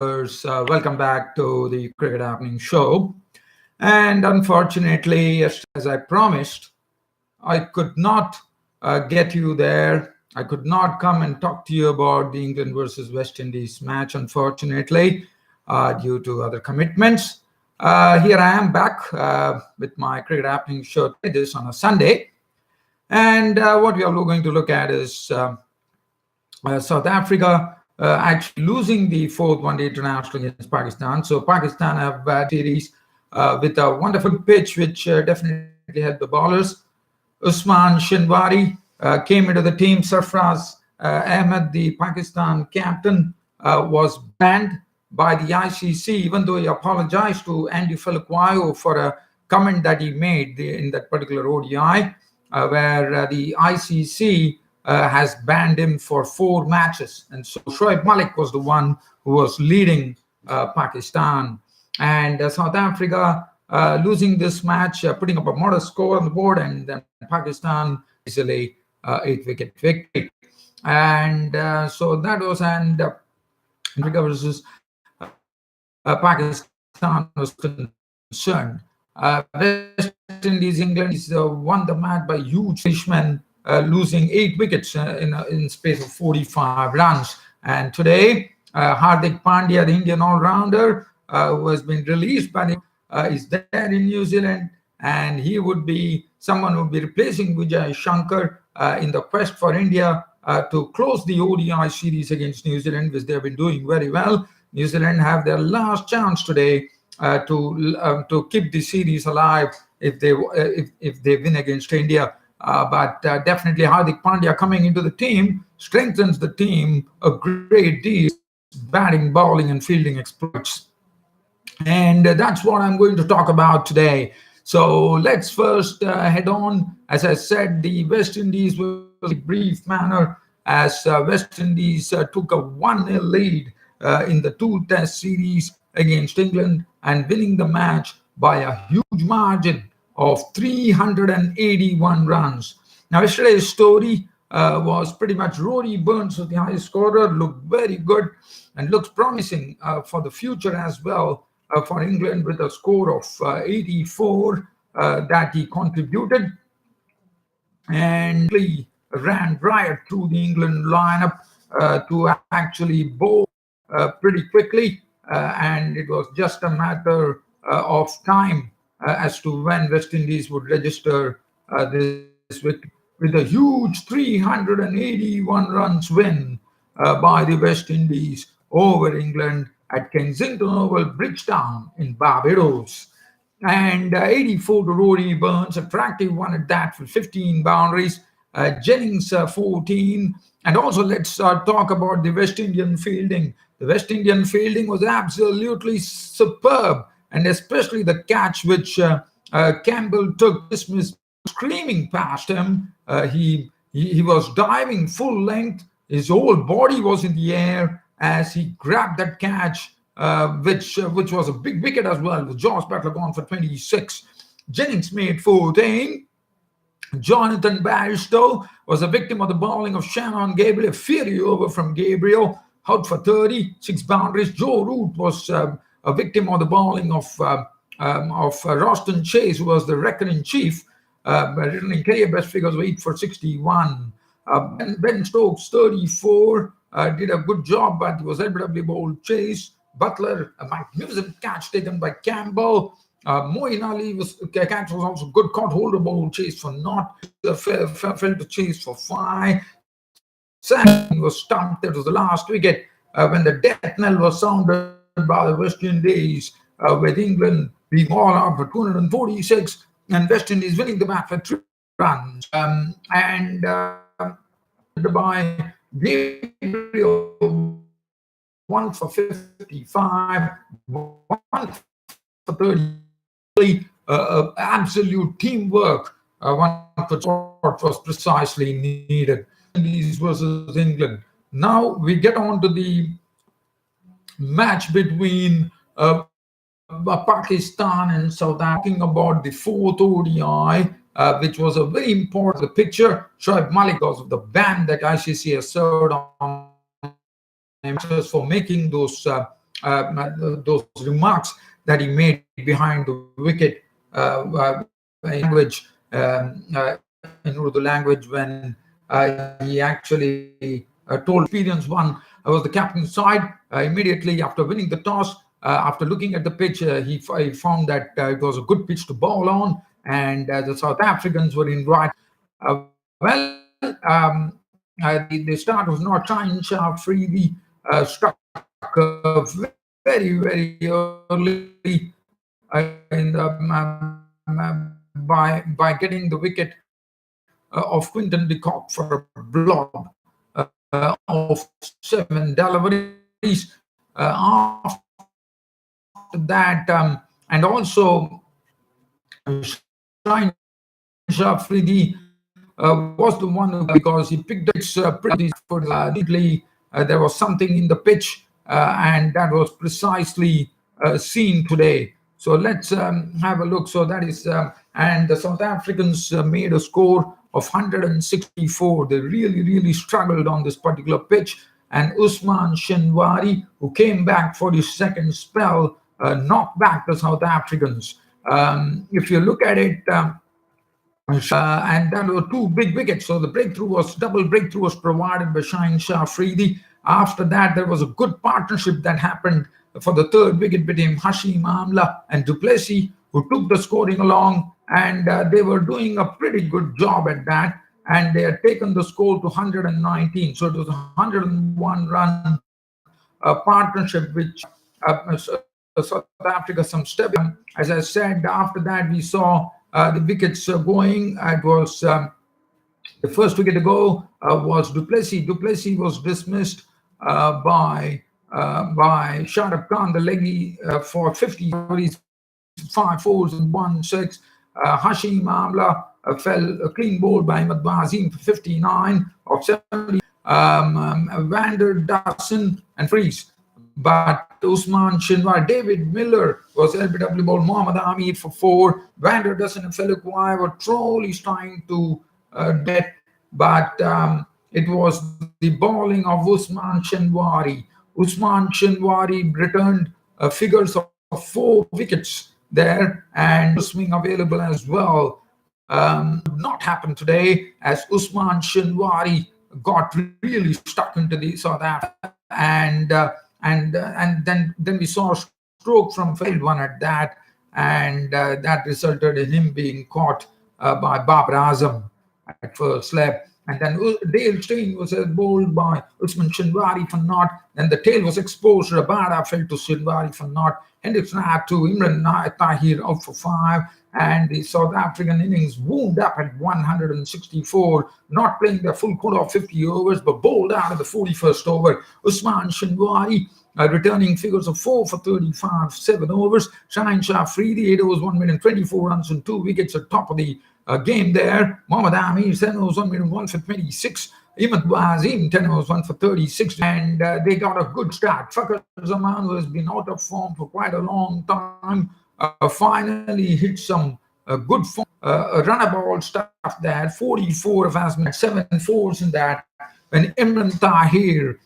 viewers. Welcome back to the Cricket Happening Show. And unfortunately, as I promised, I could not get you there. I could not come and talk to you about the England versus West Indies match, unfortunately, due to other commitments. Here I am back with my Cricket Happening Show today, this on a Sunday. And what we are going to look at is South Africa actually losing the fourth one-day international against Pakistan. So Pakistan have a series with a wonderful pitch, which definitely helped the bowlers. Usman Shinwari came into the team. Sarfraz Ahmed, the Pakistan captain, was banned by the ICC, even though he apologized to Andy Felakwayo for a comment that he made in that particular ODI, where the ICC has banned him for 4 matches. And so Shoaib Malik was the one who was leading Pakistan. And South Africa losing this match, putting up a modest score on the board, and then Pakistan easily 8-wicket victory. And so that was, and Africa versus Pakistan was concerned. West Indies, England is won the match by huge Fishman, losing 8 wickets in space of 45 runs. And today, Hardik Pandya, the Indian all-rounder, who has been released by is there in New Zealand, and he would be someone who would be replacing Vijay Shankar in the quest for India to close the ODI series against New Zealand, which they have been doing very well. New Zealand have their last chance today to keep the series alive if they win against India. But definitely Hardik Pandya coming into the team strengthens the team a great deal. Batting, bowling, and fielding exploits. And that's what I'm going to talk about today. So let's first head on. As I said, the West Indies was a brief manner as West Indies took a 1-0 lead in the 2-test series against England and winning the match by a huge margin of 381 runs. Now, yesterday's story was pretty much Rory Burns was the highest scorer, looked very good and looks promising for the future as well for England with a score of 84 that he contributed, and he ran riot through the England lineup to actually bowl pretty quickly, and it was just a matter of time as to when West Indies would register this with a huge 381 runs win by the West Indies over England at Kensington Oval, Bridgetown in Barbados. And 84 to Rory Burns, attractive one at that with 15 boundaries. Jennings 14. And also let's talk about the West Indian fielding. The West Indian fielding was absolutely superb, and especially the catch which Campbell took, dismissed, screaming past him. He was diving full length. His whole body was in the air as he grabbed that catch, which was a big wicket as well, with Josh Butler gone for 26. Jennings made 14. Jonathan Bairstow was a victim of the bowling of Shannon Gabriel, a fiery over from Gabriel, out for 30, 6 boundaries. Joe Root was a victim of the bowling of Roston Chase, who was the record-in-chief, returning career best figures of 8 for 61. Ben Stokes, 34, did a good job, but he was LBW bowled Chase. Butler, a magnificent catch taken by Campbell. Moeen Ali's catch was also good. Caught holder bowled Chase for not, fell to Chase for 5. Sam was stumped. That was the last wicket when the death knell was sounded by the West Indies, with England being all out for 246 and West Indies winning the match for 3 runs. And by Gabriel, 1 for 55, 1 for 30. Absolute teamwork. One for what was precisely needed. Indies versus England. Now we get on to the match between Pakistan and South Africa, talking about the 4th ODI, which was a very important picture. Shoaib Malik, because of the ban that ICC has served on him for making those those remarks that he made behind the wicket in language, in Urdu language, when he actually told experienced one was the captain's side. Immediately after winning the toss, after looking at the pitch, he found that it was a good pitch to bowl on, and the South Africans were in right. The start was not Shine Shah Freely struck very, very early by getting the wicket of Quinton de Kock for a blob of 7 deliveries. After that, and also Shine Shah Freely was the one who, because he picked up pretty there was something in the pitch, and that was precisely seen today. So let's have a look. So that is, and the South Africans made a score of 164. They really, really struggled on this particular pitch. And Usman Shinwari, who came back for his second spell, knocked back the South Africans. If you look at it, and there were two big wickets. So the double breakthrough was provided by Shine Shah Freedy. After that, there was a good partnership that happened for the third wicket between Hashim Amla and Du Plessis, who took the scoring along, and they were doing a pretty good job at that. And they had taken the score to 119. So it was a 101 run partnership, which South Africa some step. As I said, after that, we saw the wickets going. It was the first wicket to go was Du Plessis. Du Plessis was dismissed by Shadab Khan, the leggy, for 50 overs, 5 fours and 1 6. Hashim Amla fell a clean bowled by Ahmed Bazim for 59 of 70. Vander Dassen and Fries. But Usman Shinwar, David Miller was LBW ball, Mohammad Amir for 4. Vander Dassen and Felukwai were truly trying to get, but it was the bowling of Usman Shinwari. Usman Shinwari returned figures of 4 wickets there, and swing available as well. Not happen today, as Usman Shinwari got really stuck into the South Africa, and then we saw a stroke from failed one at that, and that resulted in him being caught by Babar Azam at first slap. And then Dale Steyn was bowled by Usman Shinwari for naught. Then the tail was exposed. Rabada fell to Shinwari for naught. Hendrickson had to Imran Tahir out for 5. And the South African innings wound up at 164, not playing their full quota of 50 overs, but bowled out of the 41st over. Usman Shinwari returning figures of 4 for 35, 7 overs. Shine Shah Freedy, 8 overs, 1 minute, 24 runs and 2 wickets at top of the game there. Mohammad Amir, 10 overs, 1 minute, 1 for 26. Ahmed Wazim, 10 overs, 1 for 36. And they got a good start. Fakhar Zaman, who has been out of form for quite a long time, finally hit some good form, runnable stuff there. 44 of Asman, 7 fours in that. When Imran Tahir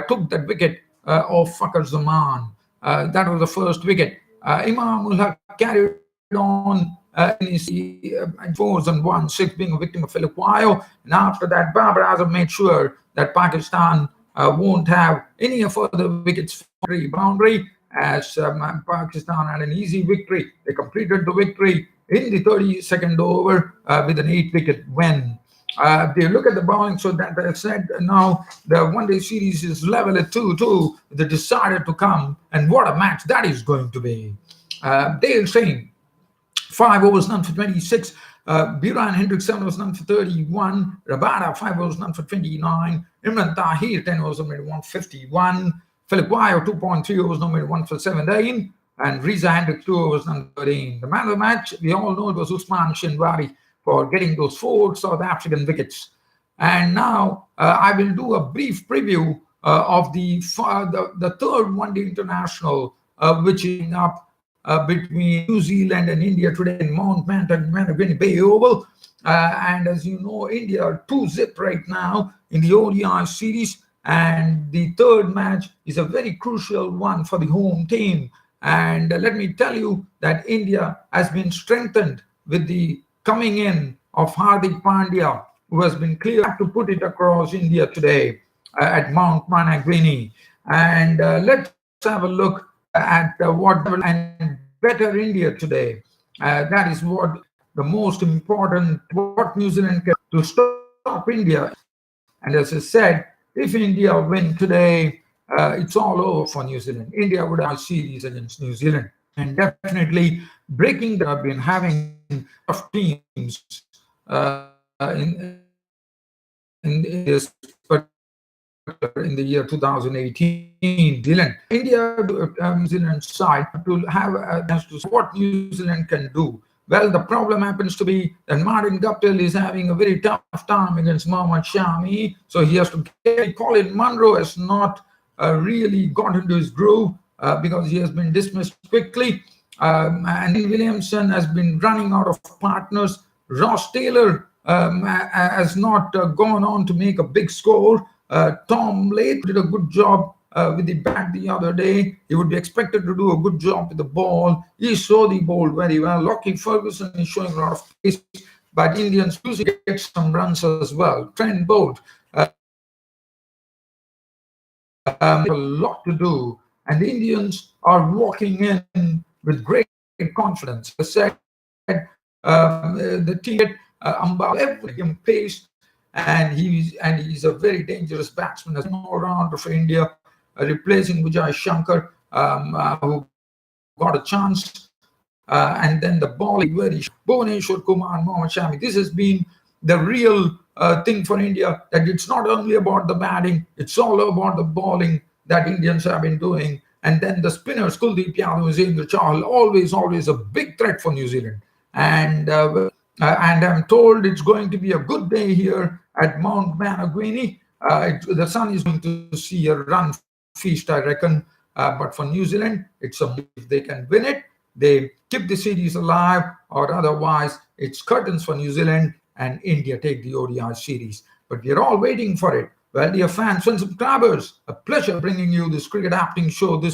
took that wicket of Fakhar Zaman, that was the first wicket. Imam ul Haq carried on in his 4s and 1 6, being a victim of Felukwai. And after that, Babar Azam made sure that Pakistan won't have any further wickets for the boundary, as Pakistan had an easy victory. They completed the victory in the 32nd over with an 8-wicket win. They look at the bowling, so that I said now the one-day series is level at 2-2. They decided to come, and what a match that is going to be. Dale Steyn, 5 overs, none for 26. Buran Hendricks, 7 overs, none for 31. Rabada, 5 overs, none for 29. Imran Tahir, 10 overs, made 151. Philip Wire, 2.3 overs, made 1 for 17. And Riza Hendricks, 2 overs, none for 13. The man of the match, we all know it was Usman Shinwari for getting those 4 South African wickets. And now I will do a brief preview of the third one-day international, which is up between New Zealand and India today in Mount Managani Bay Oval. And as you know, India are 2-0 right now in the ODI series. And the third match is a very crucial one for the home team. And let me tell you that India has been strengthened with the coming in of Hardik Pandya, who has been clear to put it across India today at Mount Managrini. And let's have a look at what and better India today. That is what the most important, what New Zealand can to stop India. And as I said, if India win today, it's all over for New Zealand. India would have a series against New Zealand. And definitely breaking the have been having tough teams in this particular in the year 2018. India, New Zealand side to have a chance to see what New Zealand can do. Well, the problem happens to be that Martin Guptill is having a very tough time against Mohammad Shami, so he has to get. Colin Munro has not really got into his groove because he has been dismissed quickly. And Williamson has been running out of partners. Ross Taylor has not gone on to make a big score. Tom Lath did a good job with the bat the other day. He would be expected to do a good job with the ball. He saw the ball very well. Lockie Ferguson is showing a lot of pace, but Indians usually get some runs as well. Trent Bolt have a lot to do, and the Indians are walking in with great confidence. As I said, the team Ambal every pace, and he's a very dangerous batsman as an all-rounder for India, replacing Vijay Shankar, who got a chance. And then the bowling very Bhuvaneshwar Kumar, Mohammad Shami. This has been the real thing for India. That it's not only about the batting; it's all about the bowling that Indians have been doing. And then the spinners, Kuldeep Yadav, Zendra Chahal, always a big threat for New Zealand. And I'm told it's going to be a good day here at Mount Managrini. The sun is going to see a run feast, I reckon. But for New Zealand, it's a if they can win it, they keep the series alive, or otherwise, it's curtains for New Zealand and India take the ODI series. But we're all waiting for it. Well, dear fans and subscribers, a pleasure bringing you this cricket happening show this